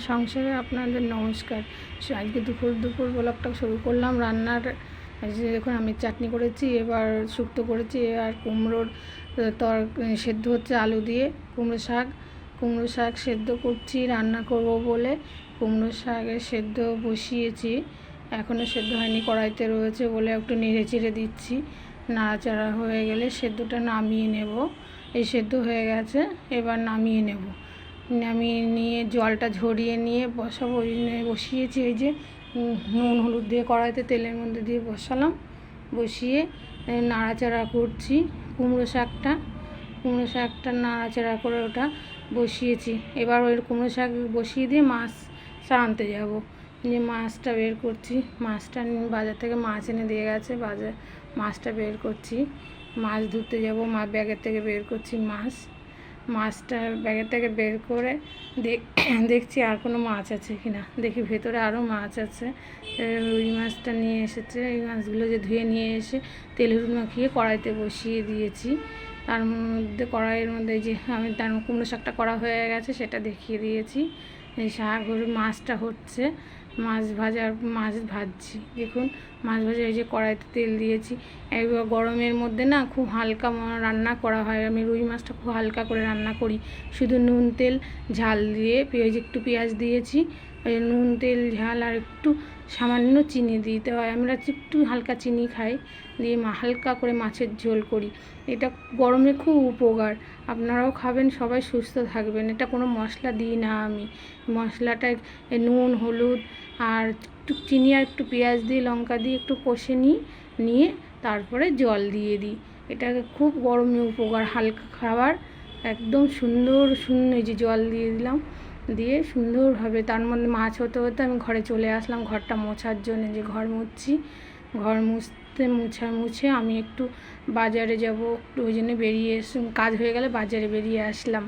সংসারে আপনাদের নমস্কার। আজকে দুপুর ব্লগটা শুরু করলাম রান্নার। যে দেখুন আমি চাটনি করেছি, এবার শুক্তো করেছি, আর কুমড়োর সেদ্ধ হচ্ছে আলু দিয়ে। কুমড়ো শাক সেদ্ধ করছি রান্না করব বলে। কুমড়ো শাকের সেদ্ধ বসিয়েছি, এখনও সেদ্ধ হয়নি, কড়াইতে রয়েছে বলে একটু নেড়ে চেড়ে দিচ্ছি। নাড়াচাড়া হয়ে গেলে সেদ্ধটা নামিয়ে নেব। এই সেদ্ধ হয়ে গেছে, এবার নামিয়ে নেব। নামিয়ে নিয়ে জলটা ঝরিয়ে নিয়ে বসাবো। বসিয়েছি ওই যে নুন হলুদ দিয়ে কড়াইতে তেলের মধ্যে দিয়ে বসিয়ে নাড়াচাড়া করছি। কুমড়ো শাকটা নাড়াচাড়া করে ওটা বসিয়েছি। এবার ওই কুমড়ো শাক বসিয়ে দিয়ে মাছ আনতে যাব। যে মাছটা বের করছি, মাছটা বাজার থেকে মাছ এনে দিয়ে গেছে, মাছটা বের করছি। মাছ ধুতে যাব, ব্যাগের থেকে বের করছি মাছটা ব্যাগের থেকে বের করে দেখছি আর কোনো মাছ আছে কিনা। দেখি ভেতরে আরও মাছ আছে। রুই মাছটা নিয়ে এসেছে। এই মাছগুলো যে ধুয়ে নিয়ে এসে তেল হলুদ মাখিয়ে কড়াইতে বসিয়ে দিয়েছি। তার মধ্যে কড়াইয়ের মধ্যে যে আমি তার কুমড়ো শাকটা করা হয়ে গেছে সেটা দেখিয়ে দিয়েছি। এই মাছটা হচ্ছে, মাছ ভাজছি। দেখুন মাছ ভাজা, এই যে কড়াইতে তেল দিয়েছি। একবার গরমের মধ্যে না খুব হালকা রান্না করা হয়। আমি রুই মাছটা খুব হালকা করে রান্না করি, শুধু নুন তেল ঝাল দিয়ে, একটু পেঁয়াজ দিয়েছি, নুন তেল ঝাল আর একটু সামান্য চিনি দিতে হয়। আমরা একটু হালকা চিনি খাই, দিয়ে হালকা করে মাছের ঝোল করি। এটা গরমে খুব উপকার, আপনারাও খাবেন, সবাই সুস্থ থাকবেন। এটা কোনো মশলা দিই না আমি। মশলাটা নুন হলুদ আর একটু চিনি আর একটু পেঁয়াজ দিয়ে লঙ্কা দিয়ে একটু কষে নিয়ে তারপরে জল দিয়ে দিই। এটা খুব গরমে উপকার, হালকা খাবার, একদম সুন্দর এই যে জল দিয়ে দিলাম, দিয়ে সুন্দরভাবে তার মধ্যে মাছ হতে আমি ঘরে চলে আসলাম ঘরটা মোছার জন্য। যে ঘর মুছছি, ঘর মুছে আমি একটু বাজারে যাব, ওই জন্য কাজ হয়ে গেলে বাজারে বেরিয়ে আসলাম।